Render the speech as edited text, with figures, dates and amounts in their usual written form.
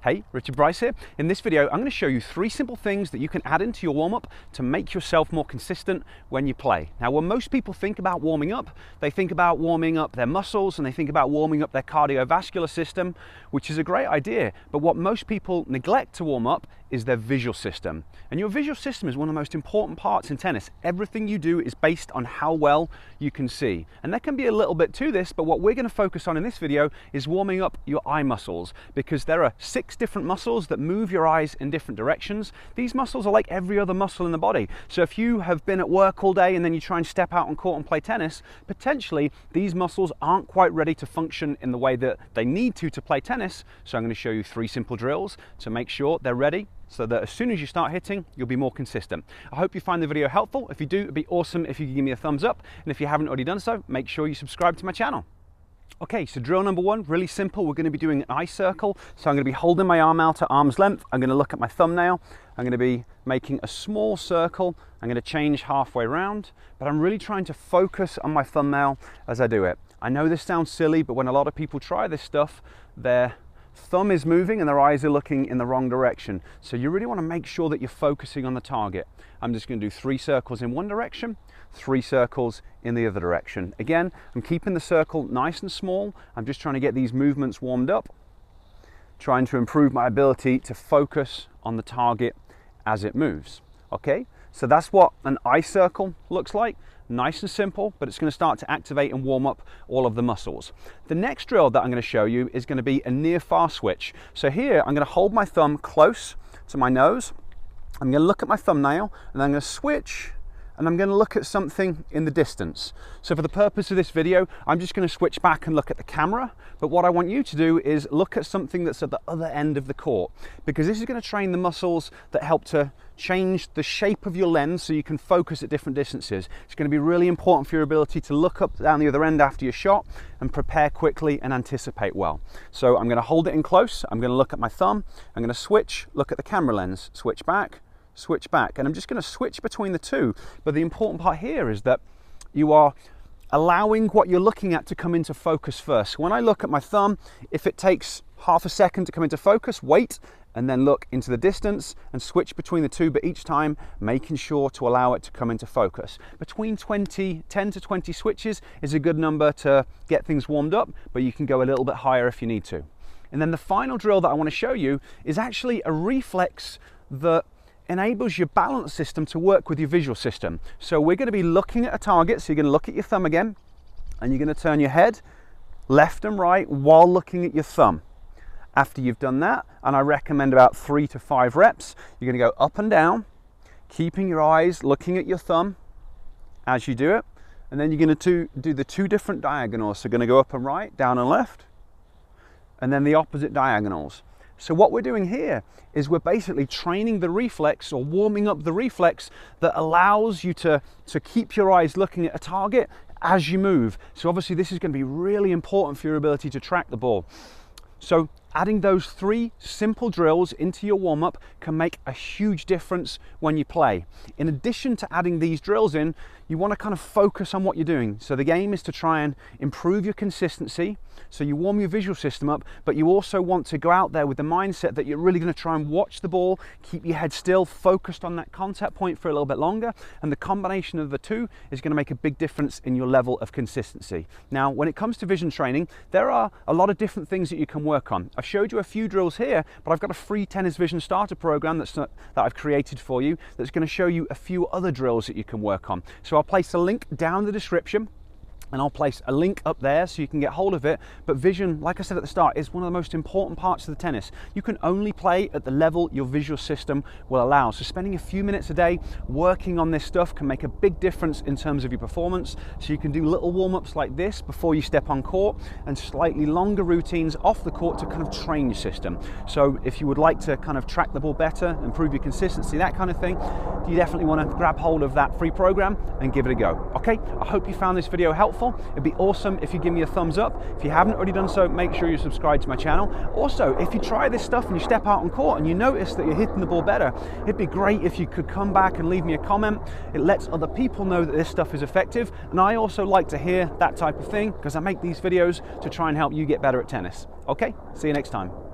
Hey, Richard Bryce here. In this video, I'm going to show you 3 simple things that you can add into your warm-up to make yourself more consistent when you play. Now, when most people think about warming up, they think about warming up their muscles and they think about warming up their cardiovascular system, which is a great idea. But what most people neglect to warm up is their visual system. And your visual system is one of the most important parts in tennis. Everything you do is based on how well you can see. And there can be a little bit to this, but what we're going to focus on in this video is warming up your eye muscles, because there are 6 different muscles that move your eyes in different directions. These muscles are like every other muscle in the body. So if you have been at work all day and then you try and step out on court and play tennis, potentially these muscles aren't quite ready to function in the way that they need to play tennis. So I'm going to show you 3 simple drills to make sure they're ready, so that as soon as you start hitting, you'll be more consistent. I hope you find the video helpful. If you do, it'd be awesome if you could give me a thumbs up. And if you haven't already done so, make sure you subscribe to my channel. Okay, so drill number 1, really simple. We're going to be doing an eye circle. So I'm going to be holding my arm out at arm's length. I'm going to look at my thumbnail. I'm going to be making a small circle. I'm going to change halfway around, but I'm really trying to focus on my thumbnail as I do it. I know this sounds silly, but when a lot of people try this stuff, their thumb is moving and their eyes are looking in the wrong direction. So you really want to make sure that you're focusing on the target. I'm just going to do 3 circles in one direction, 3 circles in the other direction. Again, I'm keeping the circle nice and small. I'm just trying to get these movements warmed up, trying to improve my ability to focus on the target as it moves. Okay, so that's what an eye circle looks like. Nice and simple, but it's going to start to activate and warm up all of the muscles. The next drill that I'm going to show you is going to be a near-far switch. So here I'm going to hold my thumb close to my nose. I'm going to look at my thumbnail and I'm going to switch, and I'm going to look at something in the distance. So for the purpose of this video, I'm just going to switch back and look at the camera. But what I want you to do is look at something that's at the other end of the court, because this is going to train the muscles that help to change the shape of your lens so you can focus at different distances. It's going to be really important for your ability to look up down the other end after your shot and prepare quickly and anticipate well. So I'm going to hold it in close. I'm going to look at my thumb. I'm going to switch, look at the camera lens, switch back, and I'm just going to switch between the two. But the important part here is that you are allowing what you're looking at to come into focus first. When I look at my thumb, if it takes half a second to come into focus, wait, and then look into the distance and switch between the two, but each time making sure to allow it to come into focus. Between 10 to 20 switches is a good number to get things warmed up, but you can go a little bit higher if you need to. And then the final drill that I want to show you is actually a reflex that enables your balance system to work with your visual system. So we're going to be looking at a target. So you're going to look at your thumb again, and you're going to turn your head left and right while looking at your thumb. After you've done that, and I recommend about 3 to 5 reps, you're going to go up and down, keeping your eyes looking at your thumb as you do it. And then you're going to do the 2 different diagonals. So you're going to go up and right, down and left, and then the opposite diagonals. So what we're doing here is we're basically training the reflex, or warming up the reflex, that allows you to keep your eyes looking at a target as you move. So obviously this is going to be really important for your ability to track the ball. So adding those 3 simple drills into your warm-up can make a huge difference when you play. In addition to adding these drills in, you want to kind of focus on what you're doing. So the game is to try and improve your consistency. So you warm your visual system up, but you also want to go out there with the mindset that you're really going to try and watch the ball, keep your head still, focused on that contact point for a little bit longer. And the combination of the 2 is going to make a big difference in your level of consistency. Now, when it comes to vision training, there are a lot of different things that you can work on. I've showed you a few drills here, but I've got a free tennis vision starter program that I've created for you that's going to show you a few other drills that you can work on. So I'll place a link down in the description, and I'll place a link up there so you can get hold of it. But vision, like I said at the start, is one of the most important parts of the tennis. You can only play at the level your visual system will allow. So spending a few minutes a day working on this stuff can make a big difference in terms of your performance. So you can do little warm-ups like this before you step on court, and slightly longer routines off the court to kind of train your system. So if you would like to kind of track the ball better, improve your consistency, that kind of thing, you definitely want to grab hold of that free program and give it a go. Okay, I hope you found this video helpful. It'd be awesome if you give me a thumbs up. If you haven't already done so, make sure you subscribe to my channel. Also, if you try this stuff and you step out on court and you notice that you're hitting the ball better, it'd be great if you could come back and leave me a comment. It lets other people know that this stuff is effective, and I also like to hear that type of thing because I make these videos to try and help you get better at tennis. Okay, see you next time.